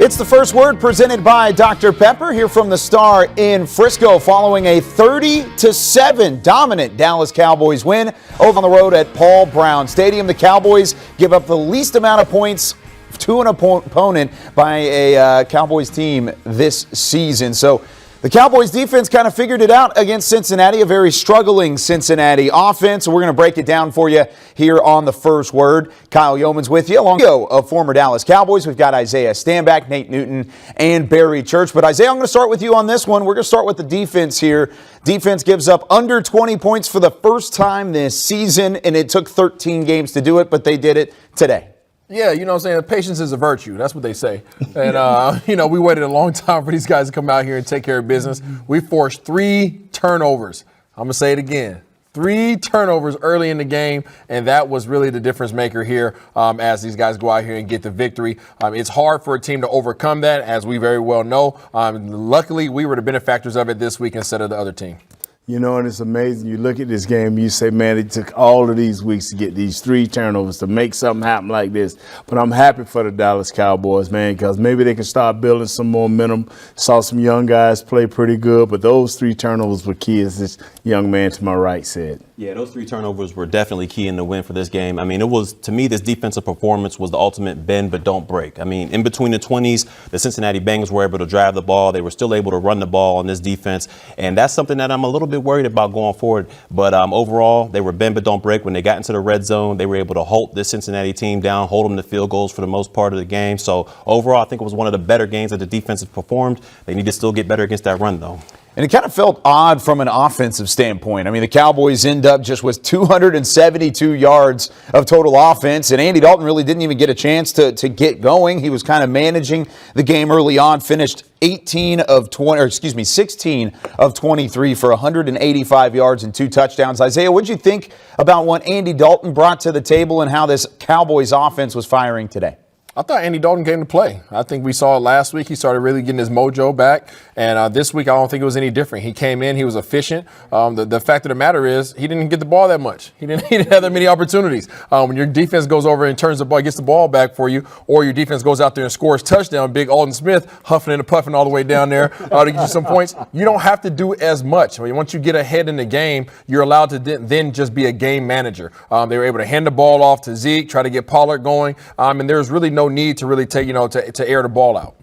It's the first word presented by Dr. Pepper here from the Star in Frisco following a 30-7 dominant Dallas Cowboys win over on the road at Paul Brown Stadium. The Cowboys give up the least amount of points to an opponent by a Cowboys team this season. So the Cowboys defense kind of figured it out against Cincinnati, a very struggling Cincinnati offense. So we're going to break it down for you here on the first word. Kyle Yeoman's with you, along of former Dallas Cowboys. We've got Isaiah Stanback, Nate Newton, and Barry Church. But Isaiah, I'm going to start with you on this one. We're going to start with the defense here. Defense gives up under 20 points for the first time this season, and it took 13 games to do it, but they did it today. Yeah, you know what I'm saying? Patience is a virtue. That's what they say. And, we waited a long time for these guys to come out here and take care of business. We forced 3 turnovers. I'm going to say it again. 3 turnovers early in the game, and that was really the difference maker here as these guys go out here and get the victory. It's hard for a team to overcome that, as we very well know. Luckily, we were the benefactors of it this week instead of the other team. You know, and it's amazing. You look at this game, you say, man, it took all of these weeks to get these 3 turnovers to make something happen like this. But I'm happy for the Dallas Cowboys, man, because maybe they can start building some momentum. Saw some young guys play pretty good, but those 3 turnovers were key, as this young man to my right said. Yeah, those 3 turnovers were definitely key in the win for this game. I mean, it was, to me, this defensive performance was the ultimate bend but don't break. I mean, in between the 20s, the Cincinnati Bengals were able to drive the ball. They were still able to run the ball on this defense. And that's something that I'm a little bit worried about going forward. But overall, they were bend but don't break. When they got into the red zone, they were able to hold this Cincinnati team down, hold them to field goals for the most part of the game. So overall, I think it was one of the better games that the defense has performed. They need to still get better against that run, though. And it kind of felt odd from an offensive standpoint. I mean, the Cowboys end up just with 272 yards of total offense, and Andy Dalton really didn't even get a chance to get going. He was kind of managing the game early on, finished 16 of 23 for 185 yards and 2 touchdowns. Isaiah, what did you think about what Andy Dalton brought to the table and how this Cowboys offense was firing today? I thought Andy Dalton came to play. I think we saw it last week. He started really getting his mojo back. And this week, I don't think it was any different. He came in. He was efficient. The fact of the matter is he didn't get the ball that much. He didn't have that many opportunities. When your defense goes over and turns the ball, gets the ball back for you, or your defense goes out there and scores touchdown, big Alden Smith huffing and puffing all the way down there to get you some points, you don't have to do as much. I mean, once you get ahead in the game, you're allowed to then just be a game manager. They were able to hand the ball off to Zeke, try to get Pollard going, and there's really no need to really take, to air the ball out.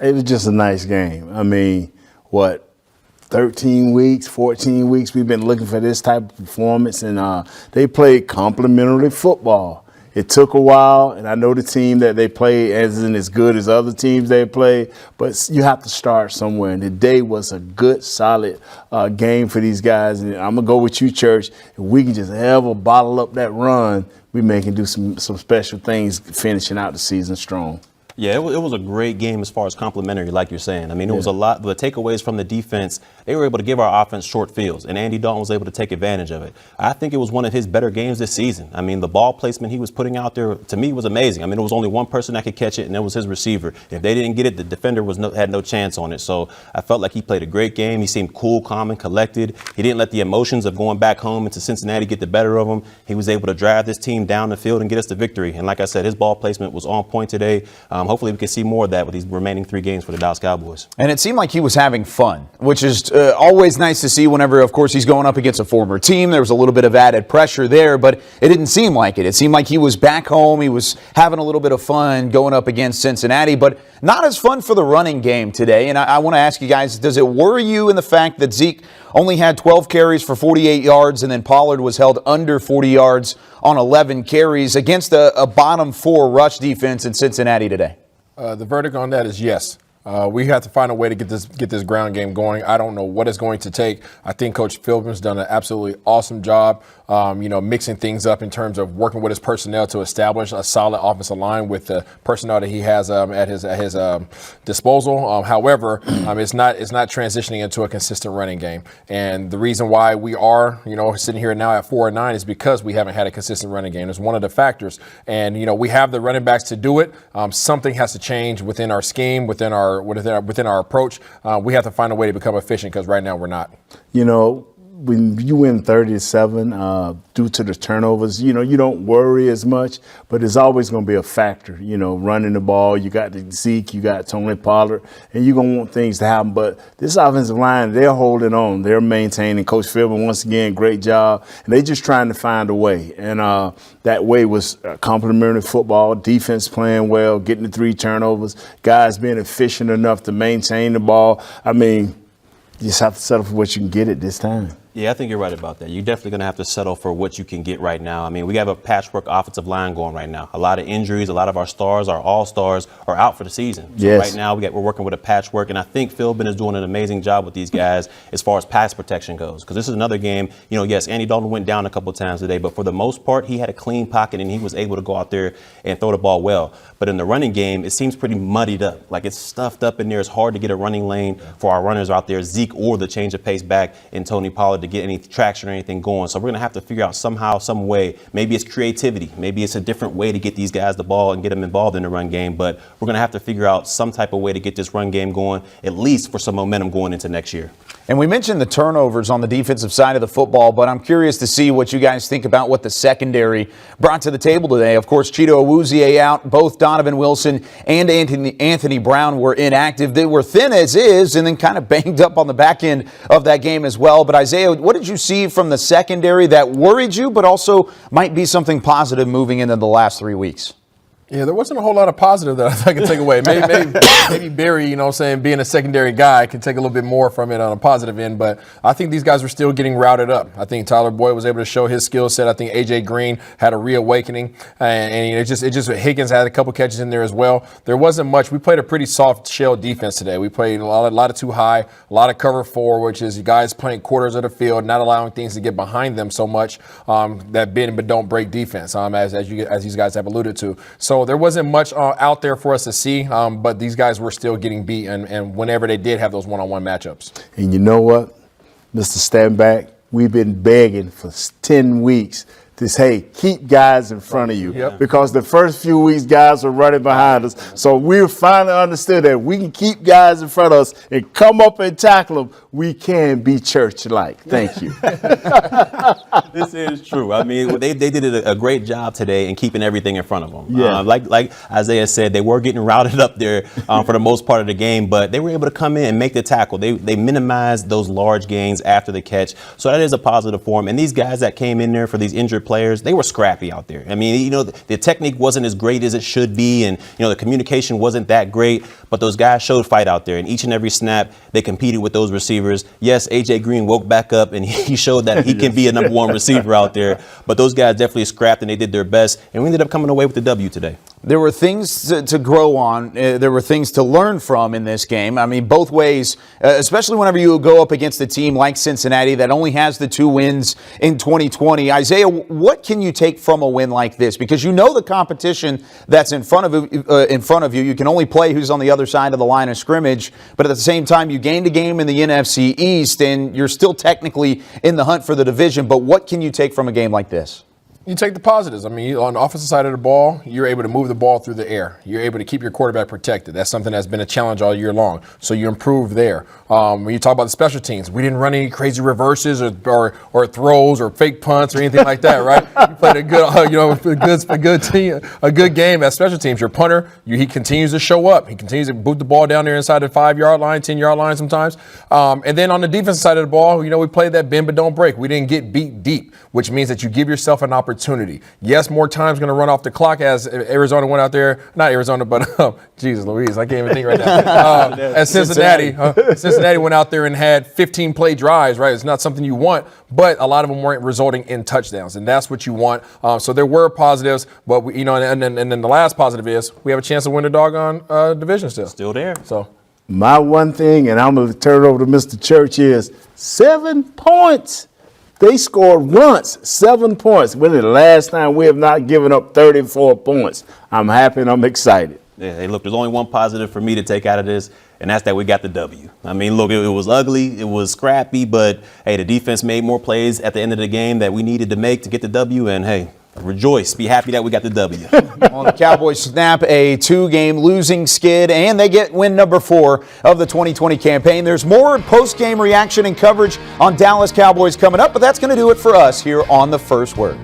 It was just a nice game. I mean, 13 weeks, 14 weeks, we've been looking for this type of performance, and they played complimentary football. It took a while, and I know the team that they play isn't as good as other teams they play, but you have to start somewhere. And today was a good, solid game for these guys. And I'm going to go with you, Church. If we can just ever bottle up that run, we may can do some special things finishing out the season strong. Yeah, it was a great game as far as complimentary, like you're saying. I mean, it was a lot. The takeaways from the defense, they were able to give our offense short fields, and Andy Dalton was able to take advantage of it. I think it was one of his better games this season. I mean, the ball placement he was putting out there, to me, was amazing. I mean, it was only one person that could catch it, and it was his receiver. If they didn't get it, the defender had no chance on it. So I felt like he played a great game. He seemed cool, calm, and collected. He didn't let the emotions of going back home into Cincinnati get the better of him. He was able to drive this team down the field and get us the victory. And like I said, his ball placement was on point today. Hopefully we can see more of that with these remaining 3 games for the Dallas Cowboys. And it seemed like he was having fun, which is always nice to see whenever, of course, he's going up against a former team. There was a little bit of added pressure there, but it didn't seem like it. It seemed like he was back home. He was having a little bit of fun going up against Cincinnati, but not as fun for the running game today. And I want to ask you guys, does it worry you in the fact that Zeke only had 12 carries for 48 yards and then Pollard was held under 40 yards on 11 carries against a bottom 4 rush defense in Cincinnati today? The verdict on that is yes. We have to find a way to get this ground game going. I don't know what it's going to take. I think Coach Philbin's done an absolutely awesome job, mixing things up in terms of working with his personnel to establish a solid offensive line with the personnel that he has at his disposal. However, it's not transitioning into a consistent running game. And the reason why we are, sitting here now at 4-9 is because we haven't had a consistent running game. It's one of the factors. And, we have the running backs to do it. Something has to change within our scheme, within our approach. We have to find a way to become efficient because right now we're not. when you win 30-7 due to the turnovers, you don't worry as much, but it's always going to be a factor. Running the ball, you got Zeke, you got Tony Pollard, and you're going to want things to happen. But this offensive line, they're holding on. They're maintaining. Coach Philbin, once again, great job. And they're just trying to find a way. And that way was complementary football, defense playing well, getting the 3 turnovers, guys being efficient enough to maintain the ball. I mean, you just have to settle for what you can get at this time. Yeah, I think you're right about that. You're definitely going to have to settle for what you can get right now. I mean, we have a patchwork offensive line going right now. A lot of injuries, a lot of our stars, our all-stars are out for the season. So yes. Right now we're working with a patchwork, and I think Philbin is doing an amazing job with these guys as far as pass protection goes. Because this is another game, yes, Andy Dalton went down a couple of times today, but for the most part, he had a clean pocket and he was able to go out there and throw the ball well. But in the running game, it seems pretty muddied up. Like it's stuffed up in there. It's hard to get a running lane for our runners out there, Zeke or the change of pace back in Tony Pollard to get any traction or anything going. So we're going to have to figure out somehow, some way. Maybe it's creativity. Maybe it's a different way to get these guys the ball and get them involved in the run game. But we're going to have to figure out some type of way to get this run game going, at least for some momentum going into next year. And we mentioned the turnovers on the defensive side of the football, but I'm curious to see what you guys think about what the secondary brought to the table today. Of course, Cheeto Awuzie out. Both Donovan Wilson and Anthony Brown were inactive. They were thin as is and then kind of banged up on the back end of that game as well. But Isaiah, what did you see from the secondary that worried you, but also might be something positive moving into the last 3 weeks? Yeah, there wasn't a whole lot of positive that I could take away. Maybe Barry, being a secondary guy can take a little bit more from it on a positive end. But I think these guys were still getting routed up. I think Tyler Boyd was able to show his skill set. I think A.J. Green had a reawakening. And it just Higgins had a couple catches in there as well. There wasn't much. We played a pretty soft shell defense today. We played a lot of too high, a lot of cover 4, which is you guys playing quarters of the field, not allowing things to get behind them so much. That bend but don't break defense, as these guys have alluded to. So there wasn't much out there for us to see, but these guys were still getting beat, and whenever they did have those one-on-one matchups. And you know what, Mr. Standback, we've been begging for 10 weeks to say, keep guys in front of you. Yep. Because the first few weeks, guys were running behind us. So we finally understood that we can keep guys in front of us and come up and tackle them. We can be church-like. Thank you. This is true. I mean, they did a great job today in keeping everything in front of them. Yeah. Like Isaiah said, they were getting routed up there for the most part of the game, but they were able to come in and make the tackle. They minimized those large gains after the catch. So that is a positive for them. And these guys that came in there for these injured players, they were scrappy out there. I mean, the technique wasn't as great as it should be, and the communication wasn't that great, but those guys showed fight out there. And each and every snap, they competed with those receivers. Yes, A.J. Green woke back up, and he showed that he can be a number 1 receiver out there. But those guys definitely scrapped, and they did their best, and we ended up coming away with the W today. There were things to grow on. There were things to learn from in this game. I mean, both ways, especially whenever you go up against a team like Cincinnati that only has the 2 wins in 2020. Isaiah, what can you take from a win like this? Because the competition that's in front of you. You can only play who's on the other side of the line of scrimmage. But at the same time, you gained a game in the NFC East, and you're still technically in the hunt for the division. But what can you take from a game like this? You take the positives. I mean, on the offensive side of the ball, you're able to move the ball through the air. You're able to keep your quarterback protected. That's something that's been a challenge all year long. So you improve there. When you talk about the special teams, we didn't run any crazy reverses or throws or fake punts or anything like that, right? You played a good game at special teams. Your punter, he continues to show up. He continues to boot the ball down there inside the 5-yard line, 10-yard line sometimes. And then on the defensive side of the ball, we played that bend but don't break. We didn't get beat deep, which means that you give yourself an opportunity. Yes, more time's going to run off the clock as Arizona went out there. Not Arizona, but Jesus Louise, I can't even think right now. As Cincinnati went out there and had 15-play drives, right? It's not something you want, but a lot of them weren't resulting in touchdowns, and that's what you want. So there were positives, but and then the last positive is we have a chance to win the doggone division still. Still there. So My one thing, and I'm going to turn it over to Mr. Church, is 7 points. They scored once, 7 points. When the last time we have not given up 34 points. I'm happy and I'm excited. Yeah, hey, look, there's only one positive for me to take out of this, and that's that we got the W. I mean, look, it was ugly, it was scrappy, but, hey, the defense made more plays at the end of the game that we needed to make to get the W, and, hey, rejoice, be happy that we got the W. Well, the Cowboys snap a 2-game losing skid, and they get win number 4 of the 2020 campaign. There's more post-game reaction and coverage on Dallas Cowboys coming up, but that's going to do it for us here on The First Word.